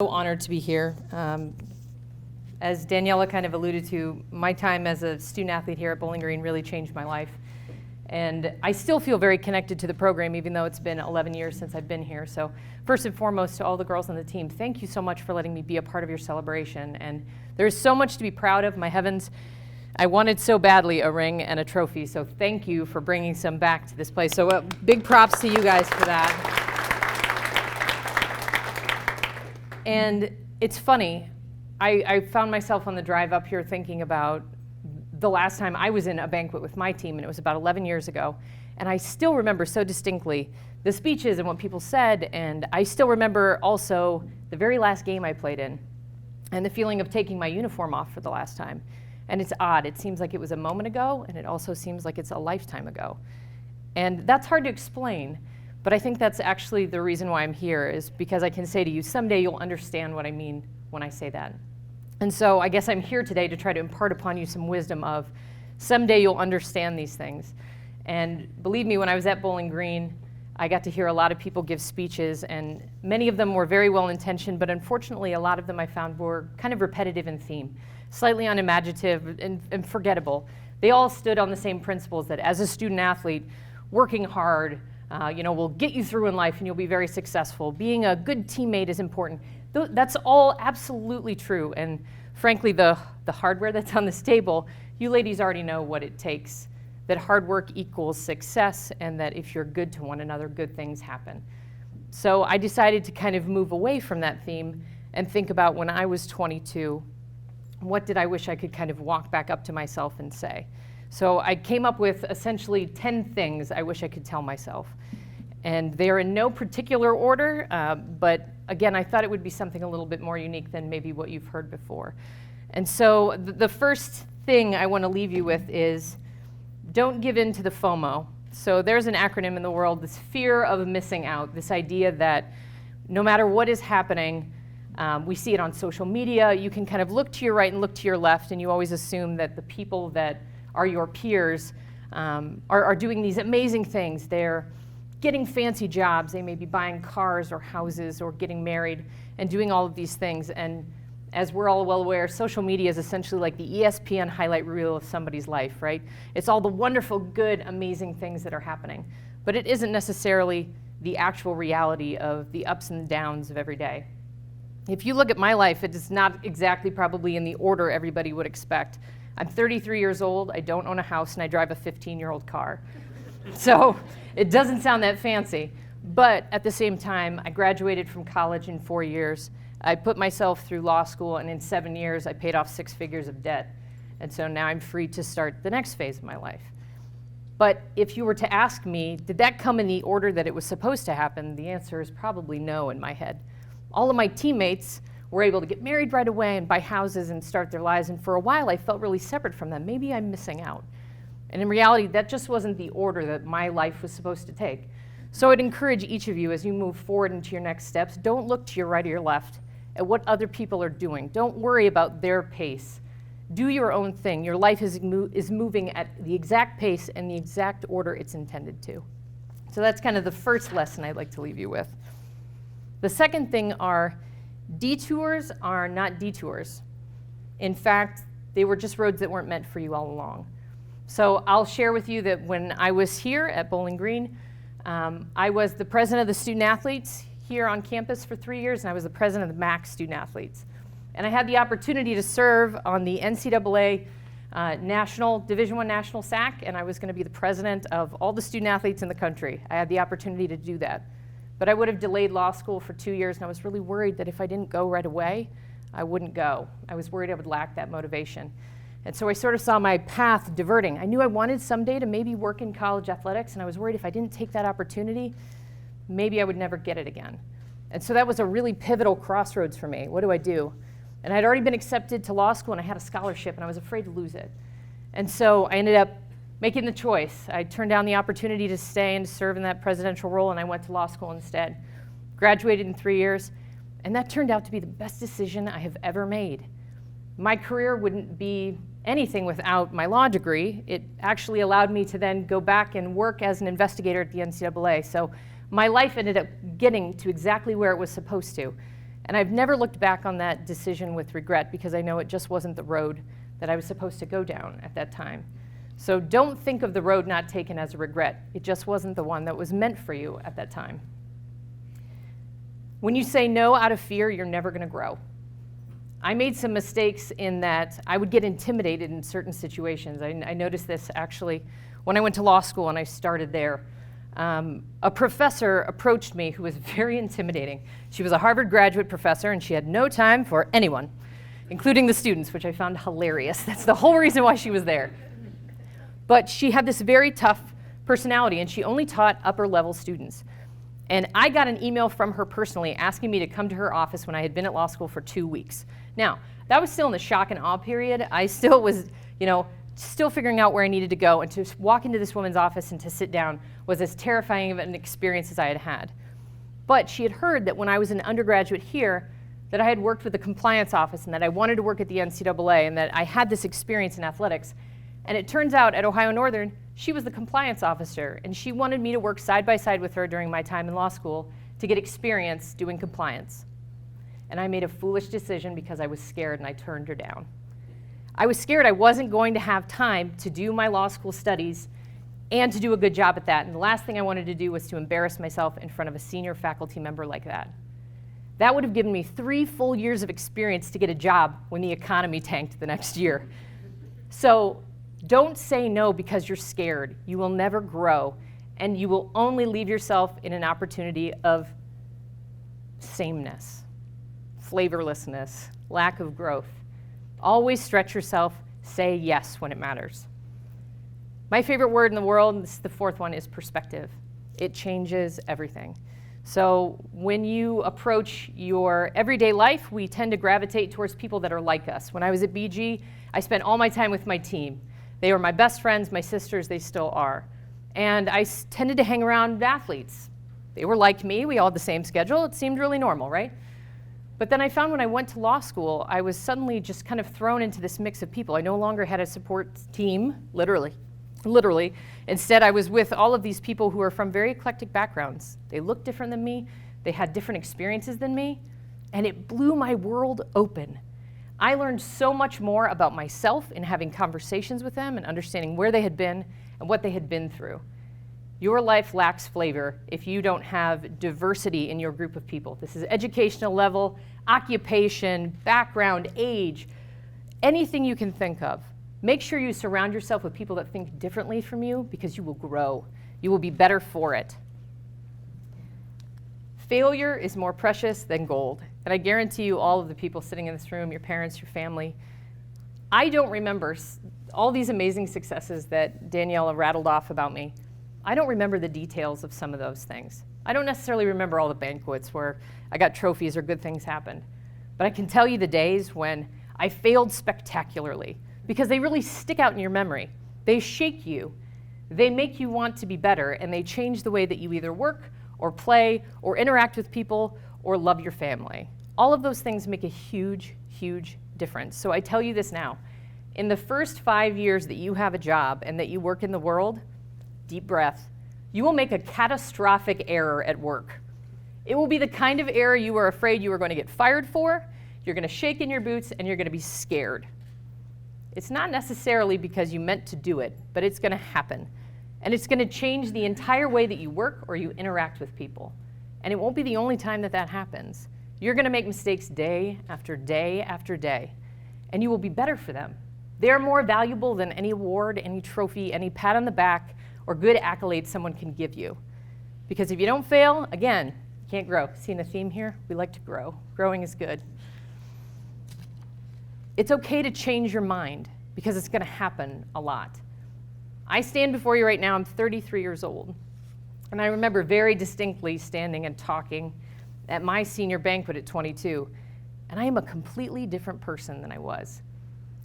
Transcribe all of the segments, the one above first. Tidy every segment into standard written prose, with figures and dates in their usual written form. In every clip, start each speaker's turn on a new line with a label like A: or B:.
A: So honored to be here. As Daniela kind of alluded to, my time as a student athlete here at Bowling Green really changed my life. And I still feel very connected to the program, even though it's been 11 years since I've been here. So first and foremost, to all the girls on the team, thank you so much for letting me be a part of your celebration. And there's so much to be proud of. My heavens, I wanted so badly a ring and a trophy, so thank you for bringing some back to this place. So big props to you guys for that. And it's funny, I found myself on the drive up here thinking about the last time I was in a banquet with my team, and it was about 11 years ago. And I still remember so distinctly the speeches and what people said, and I still remember also the very last game I played in, and the feeling of taking my uniform off for the last time. And it's odd, it seems like it was a moment ago, and it also seems like it's a lifetime ago. And that's hard to explain. But I think that's actually the reason why I'm here, is because I can say to you, someday you'll understand what I mean when I say that. And so I guess I'm here today to try to impart upon you some wisdom of someday you'll understand these things. And believe me, when I was at Bowling Green, I got to hear a lot of people give speeches, and many of them were very well intentioned, but unfortunately a lot of them I found were kind of repetitive in theme, slightly unimaginative and forgettable. They all stood on the same principles that as a student athlete, working hard, will get you through in life and you'll be very successful. Being a good teammate is important. That's all absolutely true. And frankly, the hardware that's on this table, you ladies already know what it takes. That hard work equals success, and that if you're good to one another, good things happen. So I decided to kind of move away from that theme and think about when I was 22, what did I wish I could kind of walk back up to myself and say? So I came up with essentially 10 things I wish I could tell myself. And they're in no particular order, but again, I thought it would be something a little bit more unique than maybe what you've heard before. And so the first thing I want to leave you with is, don't give in to the FOMO. So there's an acronym in the world, this fear of missing out, this idea that no matter what is happening, we see it on social media, you can kind of look to your right and look to your left, and you always assume that the people that are your peers are doing these amazing things. They're getting fancy jobs. They may be buying cars or houses or getting married and doing all of these things. And as we're all well aware, social media is essentially like the ESPN highlight reel of somebody's life, right? It's all the wonderful, good, amazing things that are happening. But it isn't necessarily the actual reality of the ups and downs of every day. If you look at my life, it is not exactly probably in the order everybody would expect. I'm 33 years old, I don't own a house, and I drive a 15-year-old car. So it doesn't sound that fancy. But at the same time, I graduated from college in 4 years. I put myself through law school, and in 7 years, I paid off 6 figures of debt. And so now I'm free to start the next phase of my life. But if you were to ask me, did that come in the order that it was supposed to happen? The answer is probably no in my head. All of my teammates were able to get married right away and buy houses and start their lives. And for a while, I felt really separate from them. Maybe I'm missing out. And in reality, that just wasn't the order that my life was supposed to take. So I'd encourage each of you as you move forward into your next steps, don't look to your right or your left at what other people are doing. Don't worry about their pace. Do your own thing. Your life is moving at the exact pace and the exact order it's intended to. So that's kind of the first lesson I'd like to leave you with. The second thing are, detours are not detours. In fact, they were just roads that weren't meant for you all along. So I'll share with you that when I was here at Bowling Green, I was the president of the student athletes here on campus for 3 years, and I was the president of the MAC student athletes. And I had the opportunity to serve on the NCAA Division I National SAC, and I was going to be the president of all the student athletes in the country. I had the opportunity to do that. But I would have delayed law school for 2 years, and I was really worried that if I didn't go right away, I wouldn't go. I was worried I would lack that motivation. And so I sort of saw my path diverting. I knew I wanted someday to maybe work in college athletics, and I was worried if I didn't take that opportunity, maybe I would never get it again. And so that was a really pivotal crossroads for me. What do I do? And I'd already been accepted to law school, and I had a scholarship, and I was afraid to lose it. And so I ended up making the choice. I turned down the opportunity to stay and to serve in that presidential role, and I went to law school instead. Graduated in 3 years, and that turned out to be the best decision I have ever made. My career wouldn't be anything without my law degree. It actually allowed me to then go back and work as an investigator at the NCAA. So my life ended up getting to exactly where it was supposed to. And I've never looked back on that decision with regret because I know it just wasn't the road that I was supposed to go down at that time. So don't think of the road not taken as a regret. It just wasn't the one that was meant for you at that time. When you say no out of fear, you're never going to grow. I made some mistakes in that I would get intimidated in certain situations. I noticed this actually when I went to law school and I started there. A professor approached me who was very intimidating. She was a Harvard graduate professor and she had no time for anyone, including the students, which I found hilarious. That's the whole reason why she was there. But she had this very tough personality and she only taught upper level students. And I got an email from her personally asking me to come to her office when I had been at law school for 2 weeks. Now, that was still in the shock and awe period. I still was, still figuring out where I needed to go, and to walk into this woman's office and to sit down was as terrifying of an experience as I had had. But she had heard that when I was an undergraduate here, that I had worked with the compliance office and that I wanted to work at the NCAA and that I had this experience in athletics. And it turns out at Ohio Northern, she was the compliance officer, and she wanted me to work side by side with her during my time in law school to get experience doing compliance. And I made a foolish decision because I was scared and I turned her down. I was scared I wasn't going to have time to do my law school studies and to do a good job at that. And the last thing I wanted to do was to embarrass myself in front of a senior faculty member like that. That would have given me 3 full years of experience to get a job when the economy tanked the next year. So don't say no because you're scared. You will never grow, and you will only leave yourself in an opportunity of sameness, flavorlessness, lack of growth. Always stretch yourself. Say yes when it matters. My favorite word in the world, and this is the 4th one, is perspective. It changes everything. So when you approach your everyday life, we tend to gravitate towards people that are like us. When I was at BG, I spent all my time with my team. They were my best friends, my sisters, they still are. And I tended to hang around athletes. They were like me, we all had the same schedule, it seemed really normal, right? But then I found when I went to law school, I was suddenly just kind of thrown into this mix of people. I no longer had a support team, literally. Instead, I was with all of these people who are from very eclectic backgrounds. They looked different than me, they had different experiences than me, and it blew my world open. I learned so much more about myself in having conversations with them and understanding where they had been and what they had been through. Your life lacks flavor if you don't have diversity in your group of people. This is educational level, occupation, background, age, anything you can think of. Make sure you surround yourself with people that think differently from you because you will grow. You will be better for it. Failure is more precious than gold. And I guarantee you, all of the people sitting in this room, your parents, your family, I don't remember all these amazing successes that Daniela rattled off about me. I don't remember the details of some of those things. I don't necessarily remember all the banquets where I got trophies or good things happened. But I can tell you the days when I failed spectacularly because they really stick out in your memory. They shake you. They make you want to be better, and they change the way that you either work or play or interact with people or love your family. All of those things make a huge, huge difference. So I tell you this now. In the first 5 years that you have a job and that you work in the world, deep breath, you will make a catastrophic error at work. It will be the kind of error you were afraid you were going to get fired for, you're going to shake in your boots, and you're going to be scared. It's not necessarily because you meant to do it, but it's going to happen. And it's going to change the entire way that you work or you interact with people. And it won't be the only time that that happens. You're going to make mistakes day after day after day, and you will be better for them. They're more valuable than any award, any trophy, any pat on the back, or good accolades someone can give you. Because if you don't fail, again, you can't grow. Seeing a theme here? We like to grow. Growing is good. It's okay to change your mind because it's going to happen a lot. I stand before you right now, I'm 33 years old. And I remember very distinctly standing and talking at my senior banquet at 22. And I am a completely different person than I was.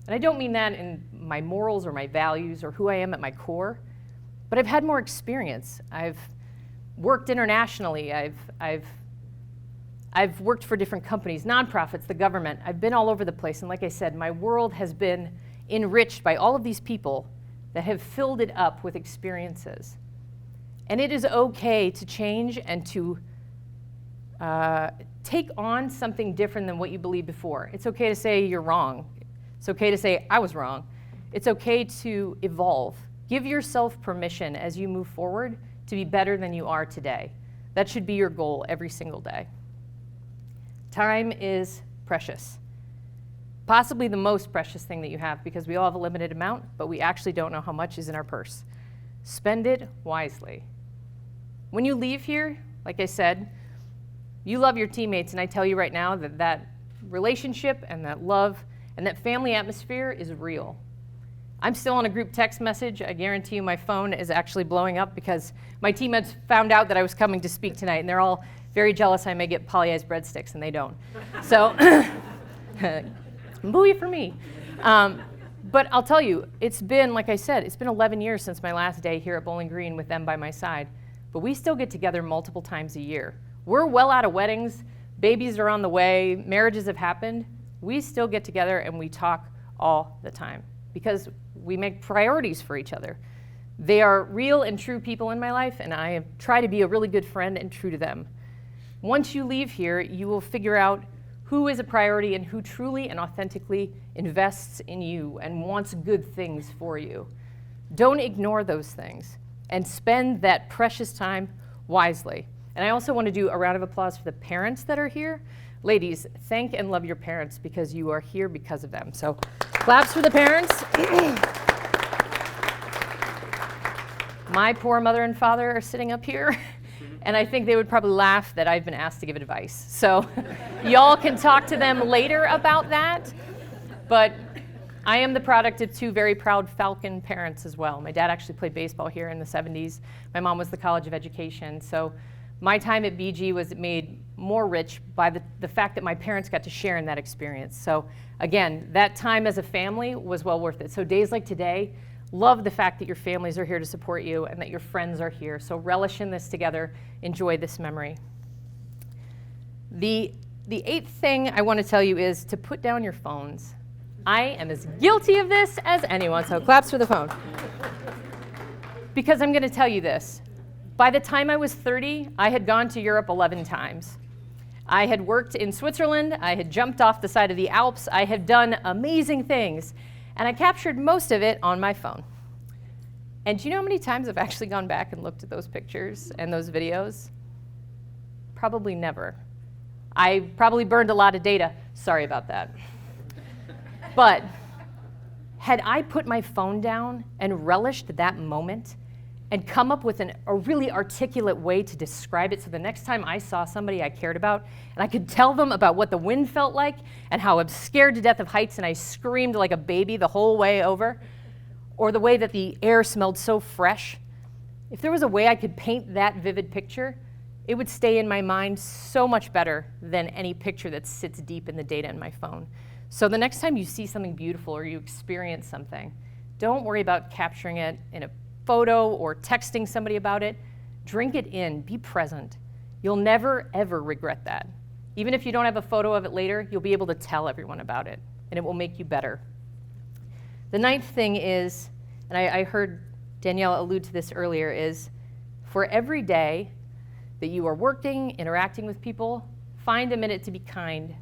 A: And I don't mean that in my morals or my values or who I am at my core, but I've had more experience. I've worked internationally. I've worked for different companies, nonprofits, the government. I've been all over the place. And like I said, my world has been enriched by all of these people that have filled it up with experiences. And it is okay to change and to take on something different than what you believed before. It's okay to say you're wrong. It's okay to say I was wrong. It's okay to evolve. Give yourself permission as you move forward to be better than you are today. That should be your goal every single day. Time is precious. Possibly the most precious thing that you have, because we all have a limited amount, but we actually don't know how much is in our purse. Spend it wisely. When you leave here, like I said, you love your teammates, and I tell you right now that that relationship and that love and that family atmosphere is real. I'm still on a group text message. I guarantee you my phone is actually blowing up because my teammates found out that I was coming to speak tonight, and they're all very jealous I may get polyized breadsticks, and they don't. So, booey for me. But I'll tell you, it's been, like I said, it's been 11 years since my last day here at Bowling Green with them by my side. But we still get together multiple times a year. We're well out of weddings, babies are on the way, marriages have happened. We still get together and we talk all the time because we make priorities for each other. They are real and true people in my life, and I try to be a really good friend and true to them. Once you leave here, you will figure out who is a priority and who truly and authentically invests in you and wants good things for you. Don't ignore those things and spend that precious time wisely. And I also want to do a round of applause for the parents that are here. Ladies, thank and love your parents because you are here because of them. So claps for the parents. My poor mother and father are sitting up here, and I think they would probably laugh that I've been asked to give advice. So y'all can talk to them later about that. But I am the product of two very proud Falcon parents as well. My dad actually played baseball here in the 70s. My mom was the College of Education. So my time at BG was made more rich by the fact that my parents got to share in that experience. So again, that time as a family was well worth it. So days like today, love the fact that your families are here to support you and that your friends are here. So relish in this together. Enjoy this memory. The eighth thing I want to tell you is to put down your phones. I am as guilty of this as anyone, so claps for the phone. Because I'm going to tell you this. By the time I was 30, I had gone to Europe 11 times. I had worked in Switzerland. I had jumped off the side of the Alps. I had done amazing things. And I captured most of it on my phone. And do you know how many times I've actually gone back and looked at those pictures and those videos? Probably never. I probably burned a lot of data. Sorry about that. But had I put my phone down and relished that moment and come up with a really articulate way to describe it so the next time I saw somebody I cared about and I could tell them about what the wind felt like and how I'm scared to death of heights and I screamed like a baby the whole way over, or the way that the air smelled so fresh, if there was a way I could paint that vivid picture, it would stay in my mind so much better than any picture that sits deep in the data in my phone. So the next time you see something beautiful or you experience something, don't worry about capturing it in a photo or texting somebody about it. Drink it in, be present. You'll never, ever regret that. Even if you don't have a photo of it later, you'll be able to tell everyone about it, and it will make you better. The ninth thing is, and I heard Danielle allude to this earlier, is for every day that you are working, interacting with people, find a minute to be kind.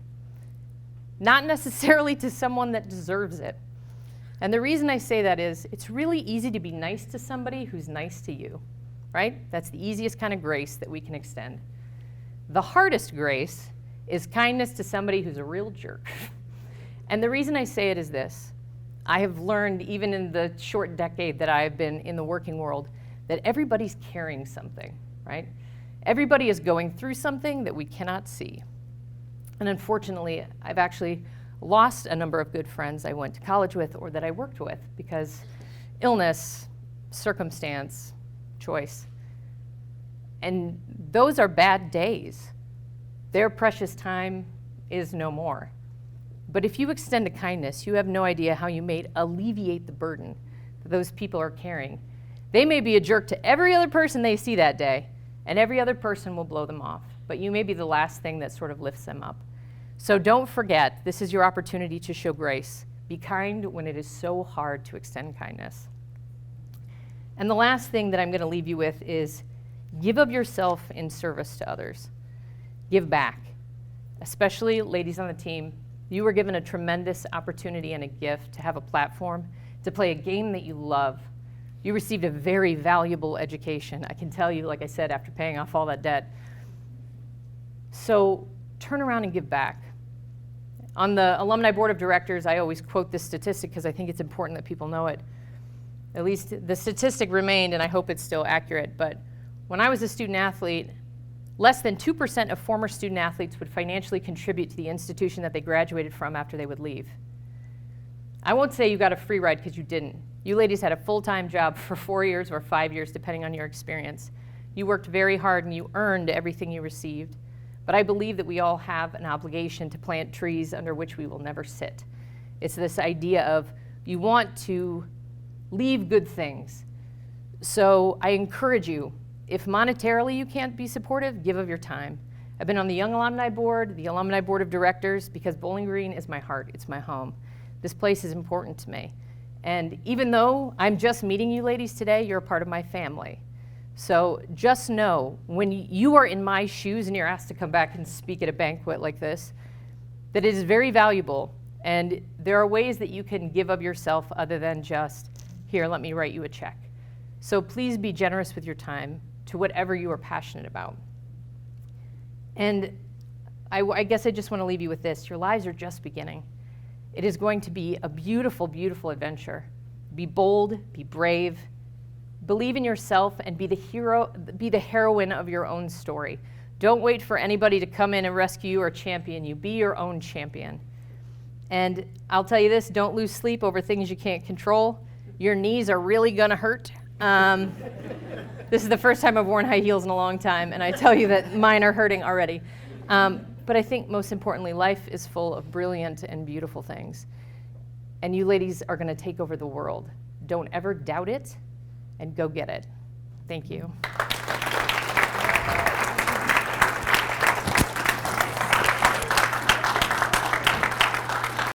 A: Not necessarily to someone that deserves it. And the reason I say that is it's really easy to be nice to somebody who's nice to you, right? That's the easiest kind of grace that we can extend. The hardest grace is kindness to somebody who's a real jerk. And the reason I say it is this. I have learned, even in the short decade that I've been in the working world, that everybody's carrying something, right? Everybody is going through something that we cannot see. And unfortunately, I've actually lost a number of good friends I went to college with or that I worked with because illness, circumstance, choice. And those are bad days. Their precious time is no more. But if you extend a kindness, you have no idea how you may alleviate the burden that those people are carrying. They may be a jerk to every other person they see that day, and every other person will blow them off. But you may be the last thing that sort of lifts them up. So don't forget, this is your opportunity to show grace. Be kind when it is so hard to extend kindness. And the last thing that I'm going to leave you with is give of yourself in service to others. Give back. especially ladies on the team, you were given a tremendous opportunity and a gift to have a platform to play a game that you love. You received a very valuable education. I can tell you, like I said, after paying off all that debt. So turn around and give back. On the Alumni Board of Directors, I always quote this statistic because I think it's important that people know it. At least the statistic remained, and I hope it's still accurate, but when I was a student athlete, less than 2% of former student athletes would financially contribute to the institution that they graduated from after they would leave. I won't say you got a free ride because you didn't. You ladies had a full-time job for 4 years or 5 years, depending on your experience. You worked very hard and you earned everything you received. But I believe that we all have an obligation to plant trees under which we will never sit. It's this idea of you want to leave good things. So I encourage you, if monetarily you can't be supportive, give of your time. I've been on the Young Alumni Board, the Alumni Board of Directors, because Bowling Green is my heart, it's my home. This place is important to me. And even though I'm just meeting you ladies today, you're a part of my family. So just know, when you are in my shoes and you're asked to come back and speak at a banquet like this, that it is very valuable. And there are ways that you can give of yourself other than just, here, let me write you a check. So please be generous with your time to whatever you are passionate about. And I guess I just want to leave you with this. Your lives are just beginning. It is going to be a beautiful, beautiful adventure. Be bold, be brave, believe in yourself, and be the hero, be the heroine of your own story. Don't wait for anybody to come in and rescue you or champion you. Be your own champion. And I'll tell you this, don't lose sleep over things you can't control. Your knees are really gonna hurt. This is the first time I've worn high heels in a long time, and I tell you that mine are hurting already. But I think most importantly, life is full of brilliant and beautiful things. And you ladies are gonna take over the world. Don't ever doubt it, and go get it. Thank you.